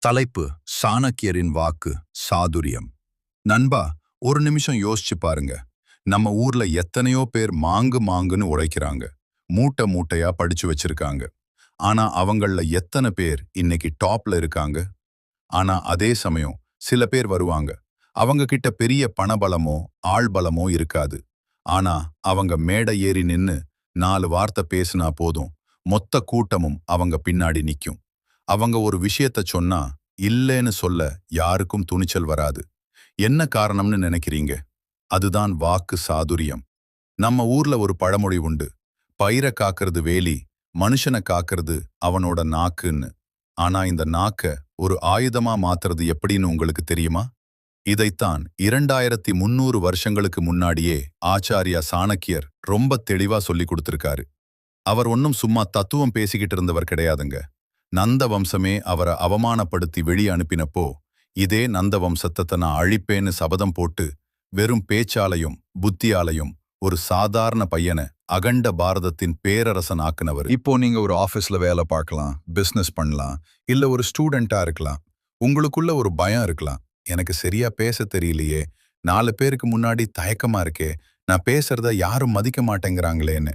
தலைப்பு சாணக்கியரின் வாக்கு சாதுரியம். நண்பா, ஒரு நிமிஷம் யோசிச்சு பாருங்க. நம்ம ஊர்ல எத்தனையோ பேர் மாங்கு மாங்குன்னு உழைக்கிறாங்க, மூட்டை மூட்டையா படிச்சு வச்சிருக்காங்க. ஆனா அவங்கள எத்தனை பேர் இன்னைக்கு டாப்ல இருக்காங்க? ஆனா அதே சமயம் சில பேர் வருவாங்க, அவங்க கிட்ட பெரிய பணபலமோ ஆள்பலமோ இருக்காது. ஆனா அவங்க மேடை ஏறி நின்னு 4 வார்த்தை பேசினா போதும், மொத்த கூட்டமும் அவங்க பின்னாடி நிக்கும். அவங்க ஒரு விஷயத்த சொன்னா இல்லேன்னு சொல்ல யாருக்கும் துணிச்சல் வராது. என்ன காரணம்னு நினைக்கிறீங்க? அதுதான் வாக்கு சாதுரியம். நம்ம ஊர்ல ஒரு பழமொழி உண்டு, பயிரை காக்கிறது வேலி, மனுஷனை காக்கிறது அவனோட நாக்குன்னு. ஆனா இந்த நாக்க ஒரு ஆயுதமா மாத்துறது எப்படின்னு உங்களுக்கு தெரியுமா? இதைத்தான் 2300 வருஷங்களுக்கு முன்னாடியே ஆச்சாரியா சாணக்கியர் ரொம்ப தெளிவா சொல்லி கொடுத்திருக்காரு. அவர் ஒன்னும் சும்மா தத்துவம் பேசிக்கிட்டு இருந்தவர் கிடையாதுங்க. நந்த வம்சமே அவரை அவமானப்படுத்தி வெளியே அனுப்பினப்போ, இதே நந்த வம்சத்தை நான் அழிப்பேன்னு சபதம் போட்டு வெறும் பேச்சாலையும் புத்தியாலையும் ஒரு சாதாரண பையனை அகண்ட பாரதத்தின் பேரரசன் ஆக்குனவர். இப்போ நீங்க ஒரு ஆபீஸ்ல வேலை பார்க்கலாம், பிசினஸ் பண்ணலாம், இல்ல ஒரு ஸ்டூடெண்டா இருக்கலாம். உங்களுக்குள்ள ஒரு பயம் இருக்கலாம். எனக்கு சரியா பேச தெரியலையே, 4 பேருக்கு முன்னாடி தயக்கமா இருக்கே, நான் பேசுறத யாரும் மதிக்க மாட்டேங்கிறாங்களேன்னு.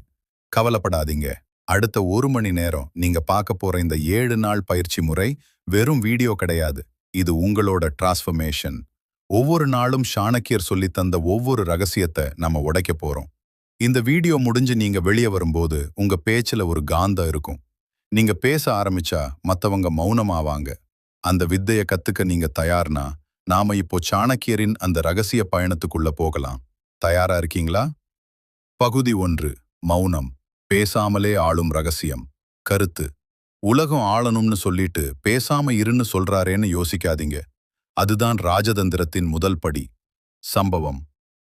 கவலைப்படாதீங்க. அடுத்த 1 மணி நேரம் நீங்க பார்க்க போற இந்த 7 நாள் பயிற்சி முறை வெறும் வீடியோ கிடையாது. இது உங்களோட டிரான்ஸ்ஃபர்மேஷன். ஒவ்வொரு நாளும் சாணக்கியர் சொல்லி தந்த ஒவ்வொரு ரகசியத்தை நம்ம உடைக்க போறோம். இந்த வீடியோ முடிஞ்சு நீங்க வெளியே வரும்போது உங்க பேச்சுல ஒரு காந்தம் இருக்கும். நீங்க பேச ஆரம்பிச்சா மத்தவங்க மௌனமாவாங்க. அந்த வித்தையை கத்துக்க நீங்க தயார்னா, நாம இப்போ சாணக்கியரின் அந்த ரகசிய பயணத்துக்குள்ள போகலாம். தயாரா இருக்கீங்களா? பகுதி 1. மௌனம். பேசாமலே ஆளும் ரகசியம். கருத்து: உலகம் ஆளணும்னு சொல்லிட்டு பேசாம இருன்னு சொல்றாரேன்னு யோசிக்காதீங்க. அதுதான் ராஜதந்திரத்தின் முதல் படி. சம்பவம்: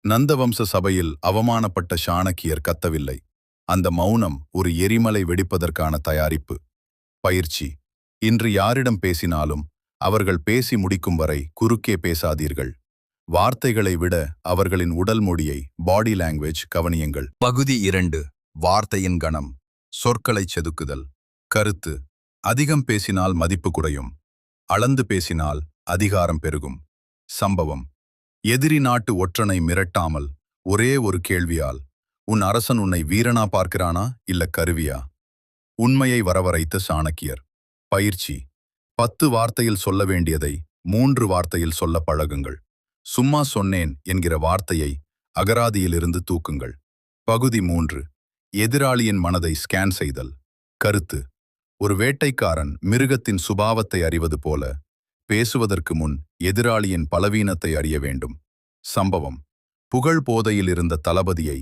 நந்தவம்ச சபையில் அவமானப்பட்ட சாணக்கியர் கத்தவில்லை. அந்த மௌனம் ஒரு எரிமலை வெடிப்பதற்கான தயாரிப்பு. பயிற்சி: இன்று யாரிடம் பேசினாலும் அவர்கள் பேசி முடிக்கும் வரை குறுக்கே பேசாதீர்கள். வார்த்தைகளை விட அவர்களின் உடல் மொழியை, பாடி லாங்குவேஜ் கவனியுங்கள். பகுதி 2. வார்த்தையின் கணம். சொற்களைச் செதுக்குதல். கருத்து: அதிகம் பேசினால் மதிப்பு குறையும், அளந்து பேசினால் அதிகாரம் பெருகும். சம்பவம்: எதிரி நாட்டு ஒற்றனை மிரட்டாமல் ஒரே ஒரு கேள்வியால் உன் அரசன் உன்னை வீரனா பார்க்கிறானா இல்ல கருவியா? உண்மையை வரவழைத்த சாணக்கியர். பயிற்சி: 10 வார்த்தையில் சொல்ல வேண்டியதை 3 வார்த்தையில் சொல்ல பழகுங்கள். சும்மா சொன்னேன் என்கிற வார்த்தையை அகராதியிலிருந்து தூக்குங்கள். பகுதி 3. எதிராளியின் மனதை ஸ்கேன் செய்தல். கருத்து: ஒரு வேட்டைக்காரன் மிருகத்தின் சுபாவத்தை அறிவது போல பேசுவதற்கு முன் எதிராளியின் பலவீனத்தை அறிய வேண்டும். சம்பவம்: புகழ் போதையில் இருந்த தளபதியை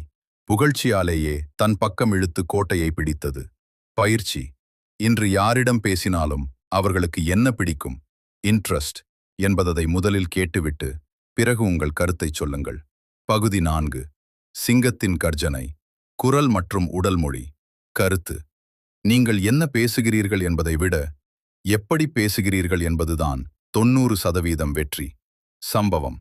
புகழ்ச்சியாலேயே தன் பக்கம் இழுத்து கோட்டையை பிடித்தது. பயிற்சி: இன்று யாரிடம் பேசினாலும் அவர்களுக்கு என்ன பிடிக்கும், இன்ட்ரெஸ்ட் என்பதை முதலில் கேட்டுவிட்டு பிறகு உங்கள் கருத்தை சொல்லுங்கள். பகுதி 4. சிங்கத்தின் கர்ஜனை. குரல் மற்றும் உடல் மொழி. கருத்து: நீங்கள் என்ன பேசுகிறீர்கள் என்பதை விட எப்படி பேசுகிறீர்கள் என்பதுதான் 90% வெற்றி. சம்பவம்: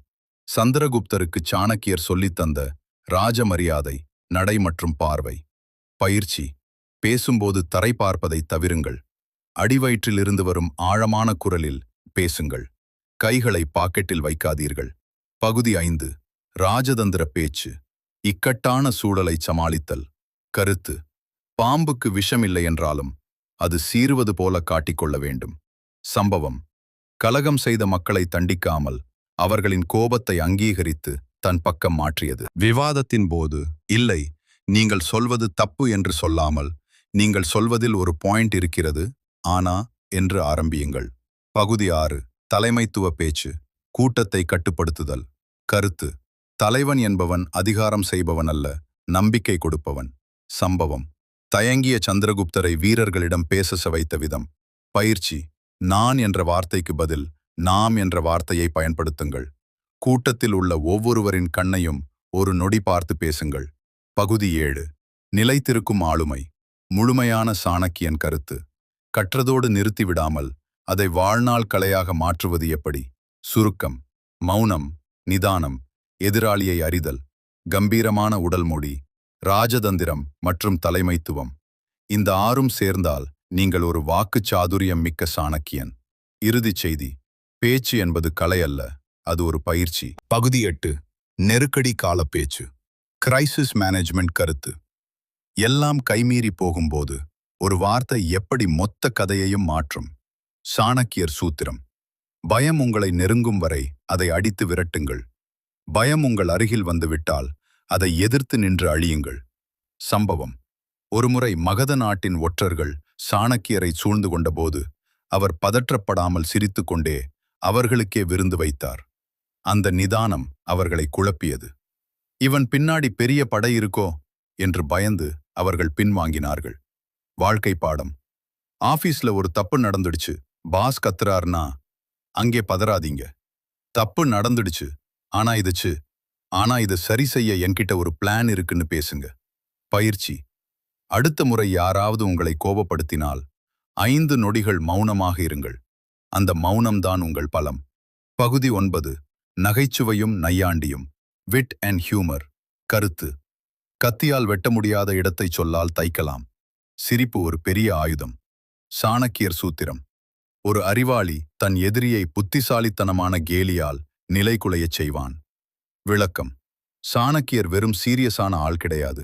சந்திரகுப்தருக்கு சாணக்கியர் சொல்லித்தந்த ராஜமரியாதை, நடை மற்றும் பார்வை. பயிற்சி: பேசும்போது தரை பார்ப்பதை தவிருங்கள். அடிவயிற்றிலிருந்து வரும் ஆழமான குரலில் பேசுங்கள். கைகளை பாக்கெட்டில் வைக்காதீர்கள். பகுதி 5. ராஜதந்திர பேச்சு. இக்கட்டான சூழலை சமாளித்தல். கருத்து: பாம்புக்கு விஷமில்லை என்றாலும் அது சீறுவது போல காட்டிக்கொள்ள வேண்டும். சம்பவம்: கலகம் செய்த மக்களை தண்டிக்காமல் அவர்களின் கோபத்தை அங்கீகரித்து தன் பக்கம் மாற்றியது. விவாதத்தின் போது, இல்லை, நீங்கள் சொல்வது தப்பு என்று சொல்லாமல், நீங்கள் சொல்வதில் ஒரு பாயிண்ட் இருக்கிறது ஆனா என்று ஆரம்பியுங்கள். பகுதி 6. தலைமைத்துவ பேச்சு. கூட்டத்தை கட்டுப்படுத்துதல். கருத்து: தலைவன் என்பவன் அதிகாரம் செய்பவன் அல்ல, நம்பிக்கை கொடுப்பவன். சம்பவம்: தயங்கிய சந்திரகுப்தரை வீரர்களிடம் பேச வைத்த விதம். பயிற்சி: நான் என்ற வார்த்தைக்கு பதில் நாம் என்ற வார்த்தையை பயன்படுத்துங்கள். கூட்டத்தில் உள்ள ஒவ்வொருவரின் கண்ணையும் ஒரு நொடி பார்த்து பேசுங்கள். பகுதி 7. நிலைத்திருக்கும் ஆளுமை. முழுமையான சாணக்கியன் கருத்து. கற்றதோடு நிறுத்திவிடாமல் அதை வாழ்நாள் கலையாக மாற்றுவது எப்படி? சுருக்கம்: மௌனம், நிதானம், எதிராளியை அறிதல், கம்பீரமான உடல் மொழி, ராஜதந்திரம் மற்றும் தலைமைத்துவம். இந்த 6ம் சேர்ந்தால் நீங்கள் ஒரு வாக்குச் சாதுரியம் மிக்க சாணக்கியன். இறுதிச் செய்தி: பேச்சு என்பது கலை அல்ல, அது ஒரு பயிற்சி. பகுதி 8: நெருக்கடி கால பேச்சு. கிரைசிஸ் மேனேஜ்மெண்ட் கருத்து. எல்லாம் கைமீறி போகும்போது ஒரு வார்த்தை எப்படி மொத்த கதையையும் மாற்றும். சாணக்கியர் சூத்திரம். பயம் உங்களை நெருங்கும் வரை அதை அடித்து விரட்டுங்கள். பயம் உங்கள் அருகில் வந்துவிட்டால் அதை எதிர்த்து நின்று அழியுங்கள். சம்பவம்: ஒருமுறை மகத நாட்டின் ஒற்றர்கள் சாணக்கியரை சூழ்ந்து கொண்டபோது அவர் பதற்றப்படாமல் சிரித்துக்கொண்டே அவர்களுக்கே விருந்து வைத்தார். அந்த நிதானம் அவர்களை குழப்பியது. இவன் பின்னாடி பெரிய படை இருக்கோ என்று பயந்து அவர்கள் பின்வாங்கினார்கள். வாழ்க்கை பாடம்: ஆபீஸ்ல ஒரு தப்பு நடந்துடுச்சு, பாஸ் கத்துறார்னா அங்கே பதறாதீங்க. தப்பு நடந்துடுச்சு, ஆனா இது சரி செய்ய என்கிட்ட ஒரு பிளான் இருக்குன்னு பேசுங்க. பயிற்சி: அடுத்த முறை யாராவது உங்களை கோபப்படுத்தினால் 5 நொடிகள் மௌனமாக இருங்கள். அந்த மௌனம்தான் உங்கள் பலம். பகுதி 9: நகைச்சுவையும் நையாண்டியும். விட் அண்ட் ஹியூமர். கருத்து: கத்தியால் வெட்ட முடியாத இடத்தை சொல்லால் தைக்கலாம். சிரிப்பு ஒரு பெரிய ஆயுதம். சாணக்கியர் சூத்திரம். ஒரு அறிவாளி தன் எதிரியை புத்திசாலித்தனமான கேலியால் நிலைகுலையச் செய்வான். விளக்கம்: சாணக்கியர் வெறும் சீரியஸான ஆள் கிடையாது.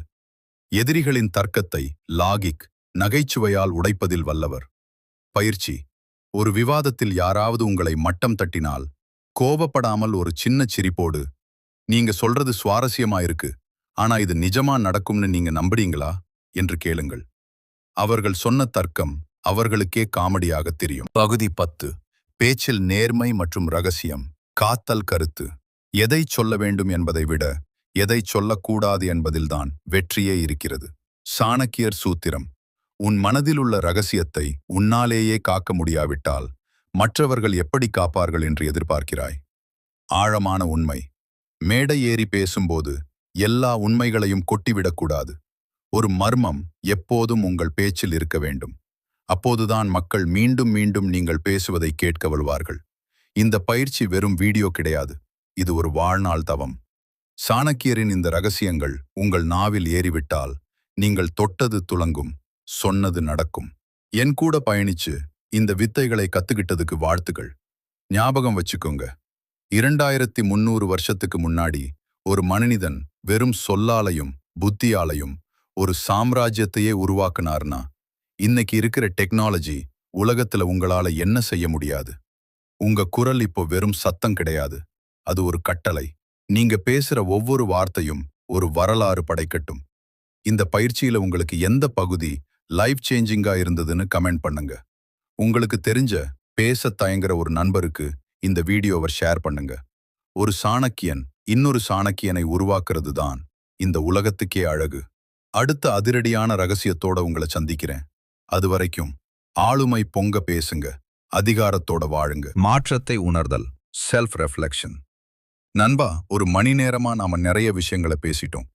எதிரிகளின் தர்க்கத்தை லாகிக் நகைச்சுவையால் உடைப்பதில் வல்லவர். பயிற்சி: ஒரு விவாதத்தில் யாராவது உங்களை மட்டம் தட்டினால் கோபப்படாமல் ஒரு சின்ன சிரிப்போடு, நீங்க சொல்றது சுவாரஸ்யமாயிருக்கு, ஆனா இது நிஜமா நடக்கும்னு நீங்க நம்புறீங்களா என்று கேளுங்கள். அவர்கள் சொன்ன தர்க்கம் அவர்களுக்கே காமெடியாக தெரியும். பகுதி 10: பேச்சில் நேர்மை மற்றும் ரகசியம். காத்தல் கருத்து. எதை சொல்ல வேண்டும் என்பதை விட எதை சொல்லக்கூடாது என்பதில்தான் வெற்றியே இருக்கிறது. சாணக்கியர் சூத்திரம். உன் மனதில் உள்ள ரகசியத்தை உன்னாலேயே காக்க முடியாவிட்டால் மற்றவர்கள் எப்படி காப்பார்கள் என்று எதிர்பார்க்கிறாய்? ஆழமான உண்மை. மேடை ஏறி பேசும்போது எல்லா உண்மைகளையும் கொட்டிவிடக்கூடாது. ஒரு மர்மம் எப்போதும் உங்கள் பேச்சில் இருக்க வேண்டும். அப்போதுதான் மக்கள் மீண்டும் மீண்டும் நீங்கள் பேசுவதை கேட்க வருவார்கள். இந்த பயிற்சி வெறும் வீடியோ கிடையாது, இது ஒரு வாழ்நாள் தவம். சாணக்கியரின் இந்த ரகசியங்கள் உங்கள் நாவில் ஏறிவிட்டால் நீங்கள் தொட்டது துலங்கும், சொன்னது நடக்கும். என் கூட பயணிச்சு இந்த வித்தைகளை கத்துக்கிட்டதுக்கு வாழ்த்துக்கள். ஞாபகம் வச்சுக்கோங்க, 2300 வருஷத்துக்கு முன்னாடி ஒரு மனிதன் வெறும் சொல்லாலையும் புத்தியாலையும் ஒரு சாம்ராஜ்யத்தையே உருவாக்குனார்னா, இன்னைக்கு இருக்கிற டெக்னாலஜி உலகத்துல உங்களால என்ன செய்ய முடியாது. உங்க குரல் இப்போ வெறும் சத்தம் கிடையாது, அது ஒரு கட்டளை. நீங்க பேசுற ஒவ்வொரு வார்த்தையும் ஒரு வரலாறு படைக்கட்டும். இந்த பயிற்சியில உங்களுக்கு எந்த பகுதி லைஃப் சேஞ்சிங்கா இருந்ததுன்னு கமெண்ட் பண்ணுங்க. உங்களுக்கு தெரிஞ்ச பேச தயங்குற ஒரு நண்பருக்கு இந்த வீடியோவை ஷேர் பண்ணுங்க. ஒரு சாணக்கியன் இன்னொரு சாணக்கியனை உருவாக்குறது தான் இந்த உலகத்துக்கே அழகு. அடுத்த அதிரடியான ரகசியத்தோட உங்களை சந்திக்கிறேன். அது வரைக்கும் ஆளுமை பொங்க பேசுங்க, அதிகாரத்தோட வாழுங்க. மாற்றத்தை உணர்தல். Self reflection. நண்பா, ஒரு மணி நேரமா நாம நிறைய விஷயங்களை பேசிட்டோம்.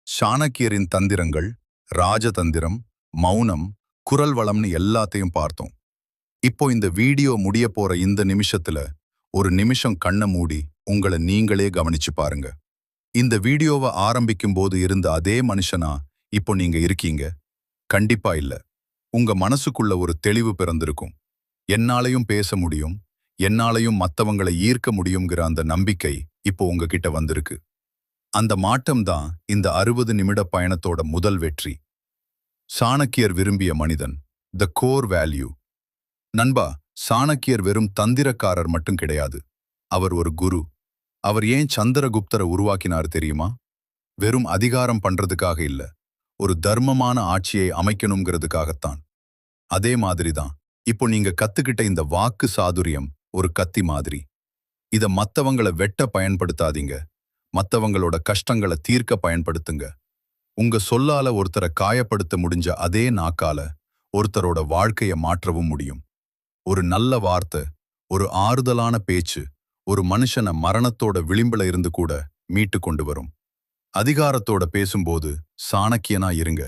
சாணக்கியரின் தந்திரங்கள், ராஜதந்திரம், மௌனம், குரல் வளம்னு எல்லாத்தையும் பார்த்தோம். இப்போ இந்த வீடியோ முடிய போற இந்த நிமிஷத்துல ஒரு நிமிஷம் கண்ணை மூடி உங்களை நீங்களே கவனிச்சு பாருங்க. இந்த வீடியோவை ஆரம்பிக்கும் போது இருந்த அதே மனுஷனா இப்போ நீங்க இருக்கீங்க? கண்டிப்பா இல்ல. உங்க மனசுக்குள்ள ஒரு தெளிவு பிறந்திருக்கும். என்னாலையும் பேச முடியும், என்னாலையும் மத்தவங்களை ஈர்க்க முடியுங்கிற அந்த நம்பிக்கை இப்போ உங்ககிட்ட வந்திருக்கு. அந்த மாற்றம்தான் இந்த 60 நிமிட பயணத்தோட முதல் வெற்றி. சாணக்கியர் விரும்பிய மனிதன். The core value. நண்பா, சாணக்கியர் வெறும் தந்திரக்காரர் மட்டும் கிடையாது, அவர் ஒரு குரு. அவர் ஏன் சந்திரகுப்தரை உருவாக்கினார் தெரியுமா? வெறும் அதிகாரம் பண்றதுக்காக இல்ல, ஒரு தர்மமான ஆட்சியை அமைக்கணுங்கிறதுக்காகத்தான். அதே மாதிரிதான் இப்போ நீங்க கத்துக்கிட்ட இந்த வாக்கு சாதுரியம் ஒரு கத்தி மாதிரி. இத மத்தவங்களை வெட்ட பயன்படுத்தாதீங்க, மத்தவங்களோட கஷ்டங்களை தீர்க்க பயன்படுத்துங்க. உங்க சொல்லால ஒருத்தரை காயப்படுத்த முடிஞ்ச அதே நாக்கால ஒருத்தரோட வாழ்க்கையை மாற்றவும் முடியும். ஒரு நல்ல வார்த்தை, ஒரு ஆறுதலான பேச்சு ஒரு மனுஷனை மரணத்தோட விளிம்புல இருந்து கூட மீட்டு கொண்டு வரும். அதிகாரத்தோட பேசும்போது சாணக்கியனா இருங்க,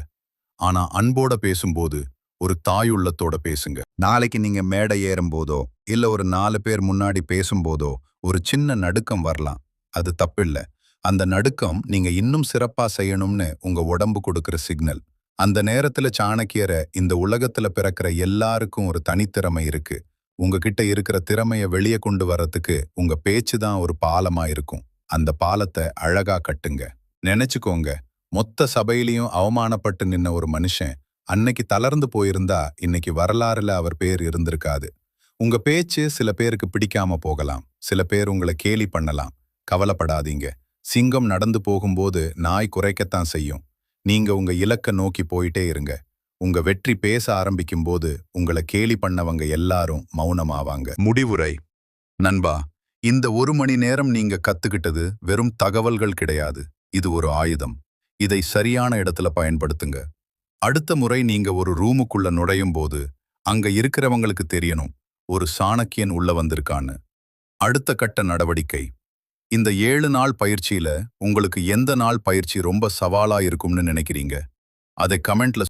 ஆனா அன்போட பேசும்போது ஒரு தாயுள்ளத்தோட பேசுங்க. நாளைக்கு நீங்க மேடை ஏறும் போதோ இல்ல ஒரு 4 பேர் முன்னாடி பேசும்போதோ ஒரு சின்ன நடுக்கம் வரலாம், அது தப்பில்ல. அந்த நடுக்கம் நீங்க இன்னும் சிறப்பா செய்யணும்னு உங்க உடம்பு கொடுக்கிற சிக்னல். அந்த நேரத்துல சாணக்கியரை இந்த உலகத்துல பிறக்கிற எல்லாருக்கும் ஒரு தனித்திறமை இருக்கு. உங்ககிட்ட இருக்கிற திறமைய வெளியே கொண்டு வர்றதுக்கு உங்க பேச்சு தான் ஒரு பாலமா இருக்கும். அந்த பாலத்தை அழகா கட்டுங்க. நினைச்சுக்கோங்க, மொத்த சபையிலையும் அவமானப்பட்டு நின்ன ஒரு மனுஷன் அன்னைக்கு தளர்ந்து போயிருந்தா இன்னைக்கு வரலாறுல அவர் பேர் இருந்திருக்காது. உங்க பேச்சு சில பேருக்கு பிடிக்காம போகலாம், சில பேர் உங்களை கேலி பண்ணலாம். கவலைப்படாதீங்க. சிங்கம் நடந்து போகும்போது நாய் குறைக்கத்தான் செய்யும். நீங்க உங்க இலக்க நோக்கி போயிட்டே இருங்க. உங்க வெற்றி பேச ஆரம்பிக்கும் போது உங்களை கேலி பண்ணவங்க எல்லாரும் மௌனமாவாங்க. முடிவுரை. நண்பா, இந்த 1 மணி நேரம் நீங்க கத்துக்கிட்டது வெறும் தகவல்கள் கிடையாது. இது ஒரு ஆயுதம். இதை சரியான இடத்துல பயன்படுத்துங்க. அடுத்த முறை நீங்க ஒரு ரூமுக்குள்ள நுழையும் போது அங்க இருக்கிறவங்களுக்கு தெரியணும், ஒரு சாணக்கியன் உள்ள வந்திருக்கான்னு. அடுத்த கட்ட நடவடிக்கை. இந்த 7 நாள் பயிற்சியில உங்களுக்கு எந்த நாள் பயிற்சி ரொம்ப சவாலா இருக்கும்னு நினைக்கிறீங்க? அதை கமெண்ட்ல